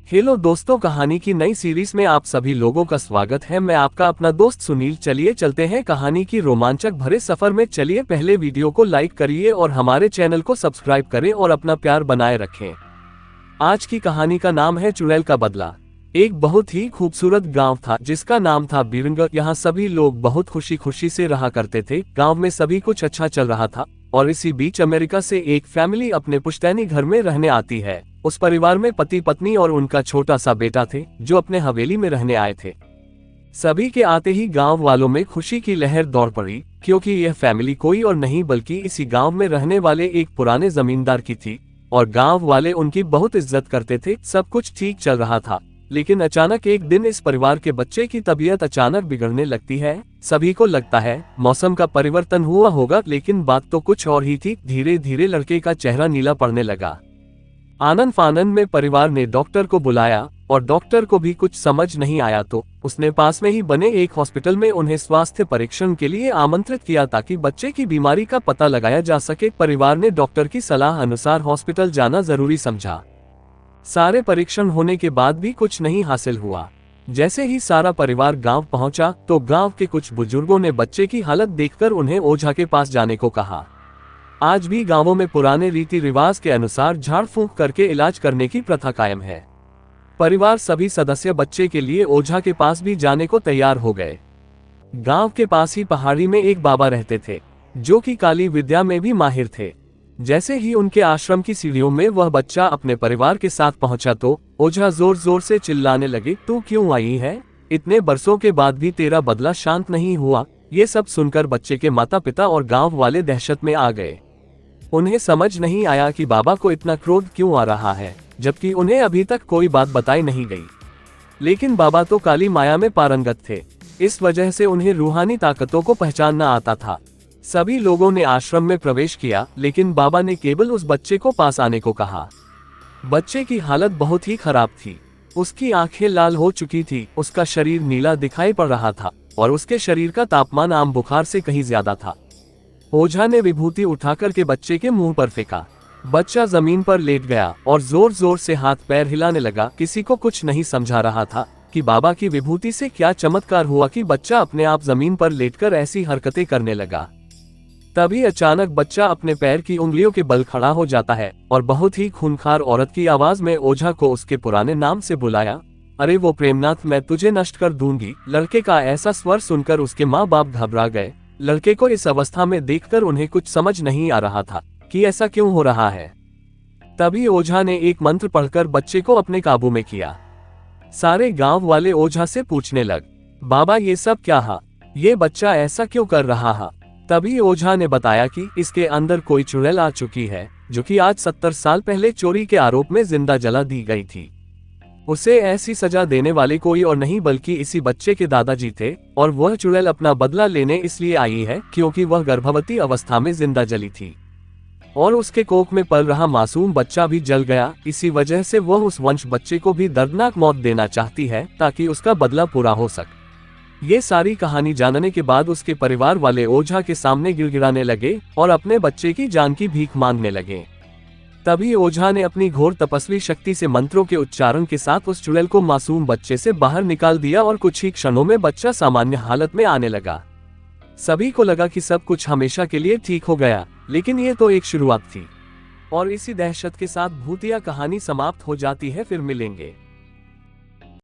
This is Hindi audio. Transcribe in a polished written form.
हेलो दोस्तों, कहानी की नई सीरीज में आप सभी लोगों का स्वागत है। मैं आपका अपना दोस्त सुनील। चलिए चलते हैं कहानी की रोमांचक भरे सफर में। चलिए पहले वीडियो को लाइक करिए और हमारे चैनल को सब्सक्राइब करें और अपना प्यार बनाए रखें। आज की कहानी का नाम है चुड़ैल का बदला। एक बहुत ही खूबसूरत गांव था जिसका नाम था बिरंग। यहाँ सभी लोग बहुत खुशी खुशी से रहा करते थे। गांव में सभी कुछ अच्छा चल रहा था और इसी बीच अमेरिका से एक फैमिली अपने पुश्तैनी घर में रहने आती है। उस परिवार में पति पत्नी और उनका छोटा सा बेटा थे जो अपने हवेली में रहने आए थे। सभी के आते ही गांव वालों में खुशी की लहर दौड़ पड़ी, क्योंकि यह फैमिली कोई और नहीं बल्कि इसी गांव में रहने वाले एक पुराने जमींदार की थी और गांव वाले उनकी बहुत इज्जत करते थे। सब कुछ ठीक चल रहा था, लेकिन अचानक एक दिन इस परिवार के बच्चे की तबीयत अचानक बिगड़ने लगती है। सभी को लगता है मौसम का परिवर्तन हुआ होगा, लेकिन बात तो कुछ और ही थी। धीरे धीरे लड़के का चेहरा नीला पड़ने लगा। आनन फानन में परिवार ने डॉक्टर को बुलाया और डॉक्टर को भी कुछ समझ नहीं आया तो उसने पास में ही बने एक हॉस्पिटल में उन्हें स्वास्थ्य परीक्षण के लिए आमंत्रित किया ताकि बच्चे की बीमारी का पता लगाया जा सके। परिवार ने डॉक्टर की सलाह अनुसार हॉस्पिटल जाना जरूरी समझा। सारे परीक्षण होने के बाद भी कुछ नहीं हासिल हुआ। जैसे ही सारा परिवार गांव पहुंचा तो गांव के कुछ बुजुर्गों ने बच्चे की हालत देखकर उन्हें ओझा के पास जाने को कहा। आज भी गांवों में पुराने रीति रिवाज के अनुसार झाड़ फूंक करके इलाज करने की प्रथा कायम है। परिवार सभी सदस्य बच्चे के लिए ओझा के पास भी जाने को तैयार हो गए। गांव के पास ही पहाड़ी में एक बाबा रहते थे जो कि काली विद्या में भी माहिर थे। जैसे ही उनके आश्रम की सीढ़ियों में वह बच्चा अपने परिवार के साथ पहुंचा तो ओझा जोर जोर से चिल्लाने लगे, तू क्यों आई है? इतने बरसों के बाद भी तेरा बदला शांत नहीं हुआ। ये सब सुनकर बच्चे के माता पिता और गांव वाले दहशत में आ गए। उन्हें समझ नहीं आया कि बाबा को इतना क्रोध क्यों आ रहा है, जबकि उन्हें अभी तक कोई बात बताई नहीं गई। लेकिन बाबा तो काली माया में पारंगत थे, इस वजह से उन्हें रूहानी ताकतों को पहचानना आता था। सभी लोगों ने आश्रम में प्रवेश किया, लेकिन बाबा ने केवल उस बच्चे को पास आने को कहा। बच्चे की हालत बहुत ही खराब थी। उसकी आंखें लाल हो चुकी थी, उसका शरीर नीला दिखाई पड़ रहा था और उसके शरीर का तापमान आम बुखार से कहीं ज्यादा था। ओझा ने विभूति उठाकर के बच्चे के मुंह पर फेंका। बच्चा जमीन पर लेट गया और जोर जोर से हाथ पैर हिलाने लगा। किसी को कुछ नहीं समझा रहा था कि बाबा की विभूति से क्या चमत्कार हुआ कि बच्चा अपने आप जमीन पर लेटकर ऐसी हरकतें करने लगा। तभी अचानक बच्चा अपने पैर की उंगलियों के बल खड़ा हो जाता है और बहुत ही खूंखार औरत की आवाज में ओझा को उसके पुराने नाम से बुलाया, अरे वो प्रेमनाथ, मैं तुझे नष्ट कर दूंगी। लड़के का ऐसा स्वर सुनकर उसके माँ बाप घबरा गए। लड़के को इस अवस्था में देखकर उन्हें कुछ समझ नहीं आ रहा था कि ऐसा क्यों हो रहा है। तभी ओझा ने एक मंत्र पढ़कर बच्चे को अपने काबू में किया। सारे गांव वाले ओझा से पूछने लग, बाबा ये सब क्या है? ये बच्चा ऐसा क्यों कर रहा है? तभी ओझा ने बताया कि इसके अंदर कोई चुड़ैल आ चुकी है जो कि आज 70 साल पहले चोरी के आरोप में जिंदा जला दी गई थी। उसे ऐसी सजा देने वाले कोई और नहीं बल्कि इसी बच्चे के दादाजी थे और वह चुड़ैल अपना बदला लेने इसलिए आई है क्योंकि वह गर्भवती अवस्था में जिंदा जली थी और उसके कोख में पल रहा मासूम बच्चा भी जल गया। इसी वजह से वह उस वंश बच्चे को भी दर्दनाक मौत देना चाहती है ताकि उसका बदला पूरा हो सके। ये सारी कहानी जानने के बाद उसके परिवार वाले ओझा के सामने गिड़गिड़ाने लगे और अपने बच्चे की जान की भीख मांगने लगे। तभी ओझा ने अपनी घोर तपस्वी शक्ति से मंत्रों के उच्चारण के साथ उस चुड़ैल को मासूम बच्चे से बाहर निकाल दिया और कुछ ही क्षणों में बच्चा सामान्य हालत में आने लगा। सभी को लगा कि सब कुछ हमेशा के लिए ठीक हो गया, लेकिन ये तो एक शुरुआत थी और इसी दहशत के साथ भूतिया कहानी समाप्त हो जाती है। फिर मिलेंगे।